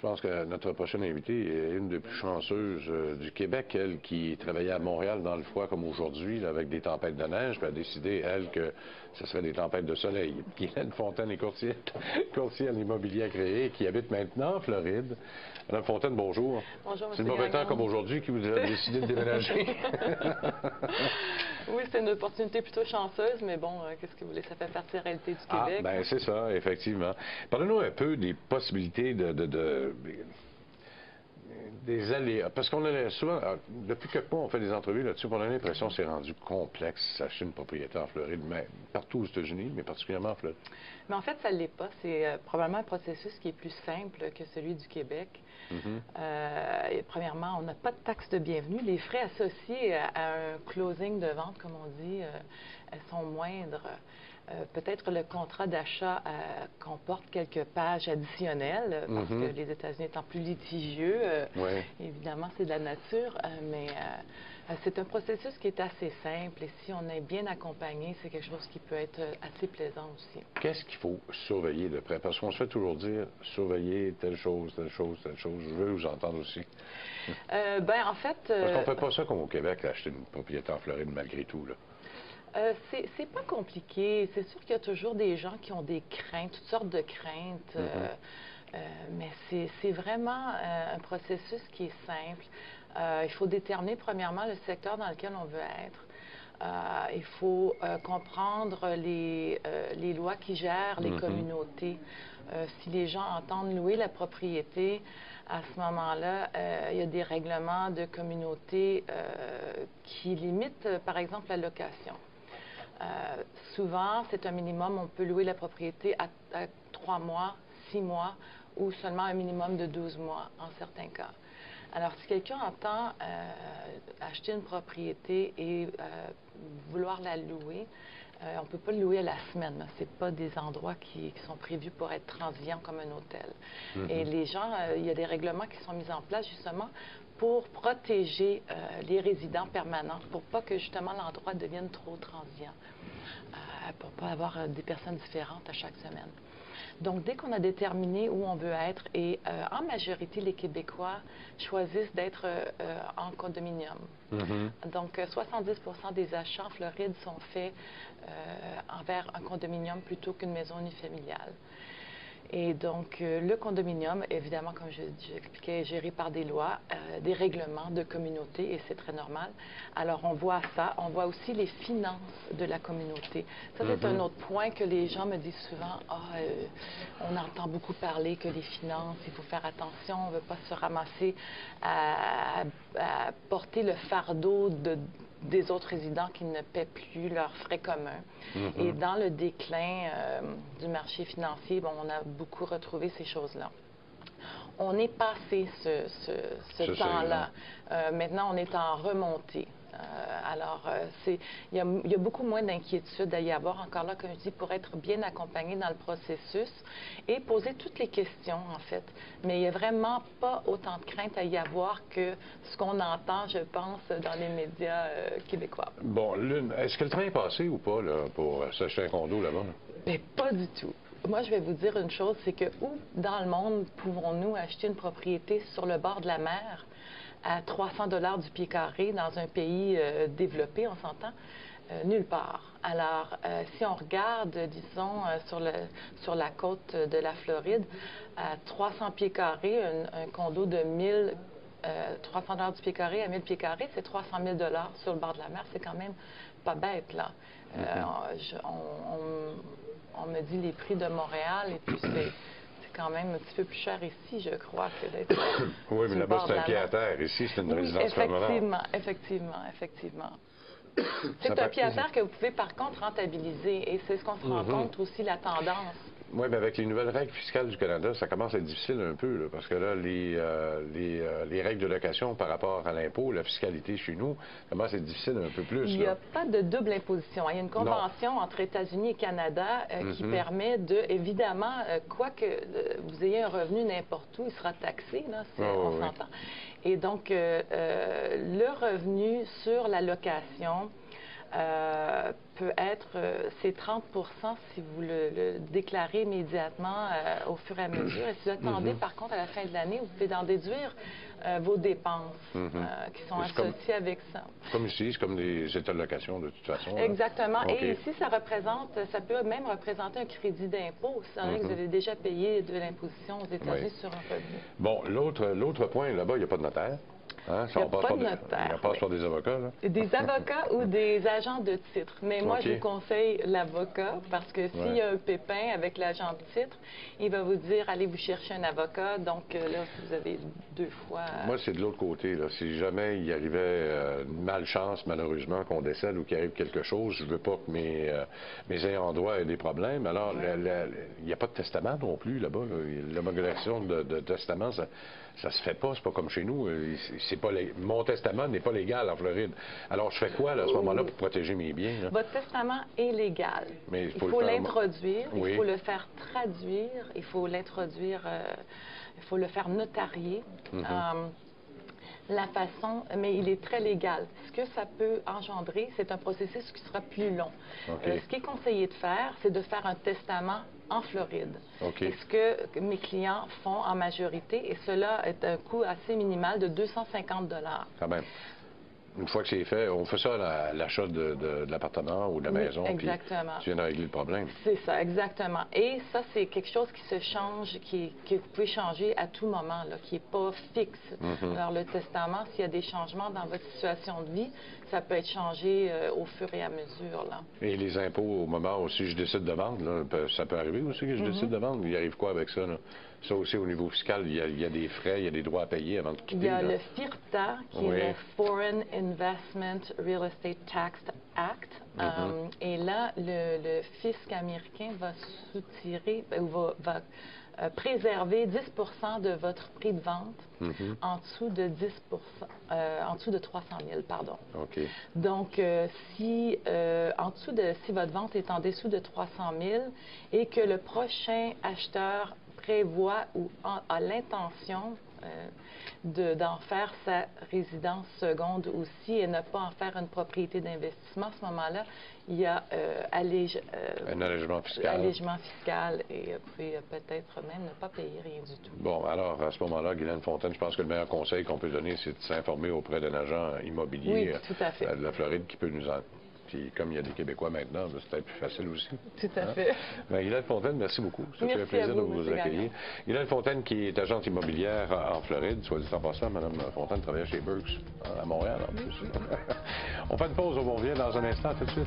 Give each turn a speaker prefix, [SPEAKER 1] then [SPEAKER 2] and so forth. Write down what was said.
[SPEAKER 1] pense que notre prochaine invitée est une des plus chanceuses du Québec, elle qui travaillait à Montréal dans le froid comme aujourd'hui, là, avec des tempêtes de neige, puis a décidé, elle, que ce serait des tempêtes de soleil. Guylaine Fontaine est courtière en immobilier agréé, qui habite maintenant en Floride. Madame Fontaine, bonjour.
[SPEAKER 2] Bonjour, M.
[SPEAKER 1] C'est le mauvais temps comme aujourd'hui qui vous a décidé de déménager.
[SPEAKER 2] Oui, c'est une opportunité plutôt chanceuse, mais bon, qu'est-ce que vous voulez, ça fait partie de la réalité du Québec.
[SPEAKER 1] Ah, ben c'est ça, effectivement. Parlez-nous un peu des possibilités des aléas. Parce qu'on a souvent, depuis quelques mois, on fait des entrevues là-dessus, on a l'impression que c'est rendu complexe d'acheter une propriété en Floride, mais partout aux États-Unis, mais particulièrement en Floride.
[SPEAKER 2] Mais en fait, ça ne l'est pas. C'est probablement un processus qui est plus simple que celui du Québec. Premièrement, on n'a pas de taxe de bienvenue. Les frais associés à un closing de vente, comme on dit, sont moindres. Peut-être le contrat d'achat comporte quelques pages additionnelles parce que les États-Unis étant plus litigieux, évidemment, c'est de la nature, mais c'est un processus qui est assez simple et si on est bien accompagné, c'est quelque chose qui peut être assez plaisant aussi.
[SPEAKER 1] Qu'est-ce qu'il faut surveiller de près? Parce qu'on se fait toujours dire, surveiller telle chose, telle chose, telle chose. Je veux vous entendre aussi.
[SPEAKER 2] En fait...
[SPEAKER 1] Parce qu'on ne fait pas ça comme au Québec, acheter une propriété en Floride malgré tout, là.
[SPEAKER 2] C'est pas compliqué. C'est sûr qu'il y a toujours des gens qui ont des craintes, toutes sortes de craintes. Mais c'est vraiment un processus qui est simple. Il faut déterminer premièrement le secteur dans lequel on veut être. Il faut comprendre les lois qui gèrent les communautés. Si les gens entendent louer la propriété, à ce moment-là, il y a des règlements de communauté qui limitent, par exemple, la location. Souvent, c'est un minimum, on peut louer la propriété à 3 mois, 6 mois ou seulement un minimum de 12 mois en certains cas. Alors, si quelqu'un entend acheter une propriété et vouloir la louer, on ne peut pas le louer à la semaine. Ce pas des endroits qui sont prévus pour être transients comme un hôtel. Et les gens, il y a des règlements qui sont mis en place justement pour protéger les résidents permanents, pour pas que justement l'endroit devienne trop transient, pour pas avoir des personnes différentes à chaque semaine. Donc, dès qu'on a déterminé où on veut être, et en majorité, les Québécois choisissent d'être en condominium. Donc, 70% des achats en Floride sont faits envers un condominium plutôt qu'une maison unifamiliale. Et donc, le condominium, évidemment, comme j'expliquais, est géré par des lois, des règlements de communauté, et c'est très normal. Alors, on voit ça. On voit aussi les finances de la communauté. Ça, c'est un autre point que les gens me disent souvent. On entend beaucoup parler que les finances, il faut faire attention, on ne veut pas se ramasser à porter le fardeau des autres résidents qui ne paient plus leurs frais communs. Et dans le déclin du marché financier, bon, on a beaucoup retrouvé ces choses-là. On est passé ce temps-là. Maintenant, on est en remontée. Il y a beaucoup moins d'inquiétude à y avoir, encore là, comme je dis, pour être bien accompagné dans le processus et poser toutes les questions, en fait. Mais il n'y a vraiment pas autant de crainte à y avoir que ce qu'on entend, je pense, dans les médias québécois.
[SPEAKER 1] Bon, est-ce que le train est passé ou pas, là, pour s'acheter un condo là-bas?
[SPEAKER 2] Mais pas du tout. Moi, je vais vous dire une chose, c'est que où dans le monde pouvons-nous acheter une propriété sur le bord de la mer à 300 $ du pied carré dans un pays développé, on s'entend? Nulle part. Alors, si on regarde, disons, sur la côte de la Floride, à 300 pieds carrés, un condo de 300 $ du pied carré à 1000 pieds carrés, c'est 300 000 $ sur le bord de la mer. C'est quand même pas bête, là. On me dit les prix de Montréal, et puis c'est quand même un petit peu plus cher ici, je crois, que d'être
[SPEAKER 1] oui, mais là-bas, c'est un pied à terre. Ici, c'est une résidence permanente.
[SPEAKER 2] Effectivement. C'est un pied à terre que vous pouvez, par contre, rentabiliser. Et c'est ce qu'on se rend compte aussi, la tendance.
[SPEAKER 1] Oui, mais avec les nouvelles règles fiscales du Canada, ça commence à être difficile un peu, là, parce que là, les règles de location par rapport à l'impôt, la fiscalité chez nous, commence à être difficile un peu plus.
[SPEAKER 2] Il n'y a pas de double imposition. Il y a une convention entre États-Unis et Canada qui permet de, évidemment, quoi que vous ayez un revenu n'importe où, il sera taxé, là, on s'entend. Et donc, le revenu sur la location peut être, c'est 30 si vous le déclarez immédiatement au fur et à mesure. Et si vous attendez, par contre, à la fin de l'année, vous pouvez en déduire vos dépenses qui sont associées avec ça.
[SPEAKER 1] Comme ici, c'est comme des états de location, de toute façon.
[SPEAKER 2] Exactement.
[SPEAKER 1] Okay.
[SPEAKER 2] Et ici, ça peut même représenter un crédit d'impôt. C'est vrai que vous avez déjà payé de l'imposition aux États-Unis sur un revenu.
[SPEAKER 1] Bon, l'autre point, là-bas, il n'y a pas de notaire. Hein?
[SPEAKER 2] Il n'y a pas de notaire.
[SPEAKER 1] On passe par des avocats, là.
[SPEAKER 2] Des avocats ou des agents de titre. Mais moi, je vous conseille l'avocat parce que s'il y a un pépin avec l'agent de titre, il va vous dire, allez vous chercher un avocat. Donc là, vous avez 2 fois...
[SPEAKER 1] Moi, c'est de l'autre côté, là. Si jamais il arrivait une malchance, malheureusement, qu'on décède ou qu'il arrive quelque chose, je veux pas que mes ayants droit aient des problèmes. Alors, il n'y a pas de testament non plus, là-bas. L'homologation de testament, ça se fait pas. C'est pas comme chez nous. Mon testament n'est pas légal en Floride. Alors, je fais quoi, là, à ce moment-là, pour protéger mes biens? Là?
[SPEAKER 2] Votre testament est légal.
[SPEAKER 1] Mais
[SPEAKER 2] il faut l'introduire, il faut le faire traduire, il faut l'introduire, il faut le faire notarier. La façon, mais il est très légal. Ce que ça peut engendrer, c'est un processus qui sera plus long. Ce qui est conseillé de faire, c'est de faire un testament en Floride. C'est ce que mes clients font en majorité, et cela est un coût assez minimal de 250 $.
[SPEAKER 1] Quand même. Une fois que c'est fait, on fait ça à l'achat de l'appartement ou de la maison,
[SPEAKER 2] exactement.
[SPEAKER 1] Puis tu viens de régler le problème.
[SPEAKER 2] C'est ça, exactement. Et ça, c'est quelque chose qui se change, que vous pouvez changer à tout moment, là, qui n'est pas fixe. Alors, le testament, s'il y a des changements dans votre situation de vie, ça peut être changé au fur et à mesure. Là.
[SPEAKER 1] Et les impôts, au moment où si je décide de vendre, là, ça peut arriver aussi que je décide de vendre. Il arrive quoi avec ça? Là? Ça aussi, au niveau fiscal, il y a des frais, il y a des droits à payer avant de quitter.
[SPEAKER 2] Il y a le FIRTA, qui est le Foreign Investment Real Estate Tax Act. Et là, le fisc américain va soutirer, ou va préserver 10 de votre prix de vente en dessous de en dessous de 300 000, pardon. Donc, si votre vente est en dessous de 300 000 et que le prochain acheteur prévoit ou a l'intention d'en faire sa résidence seconde aussi et ne pas en faire une propriété d'investissement, à ce moment-là, il y a
[SPEAKER 1] un allègement fiscal.
[SPEAKER 2] Allègement fiscal et vous pouvez peut-être même ne pas payer rien du tout.
[SPEAKER 1] Bon, alors, à ce moment-là, Guylaine Fontaine, je pense que le meilleur conseil qu'on peut donner, c'est de s'informer auprès d'un agent immobilier
[SPEAKER 2] tout à fait.
[SPEAKER 1] de la Floride qui peut nous en... Puis comme il y a des Québécois maintenant, c'est peut-être plus facile aussi.
[SPEAKER 2] Tout à fait.
[SPEAKER 1] Guylaine Fontaine, merci beaucoup. Ça fait un plaisir de vous accueillir. Guylaine Fontaine, qui est agente immobilière en Floride, soit dit en passant, Mme Fontaine travaille chez Burks à Montréal en plus. On fait une pause, on revient dans un instant, tout de suite.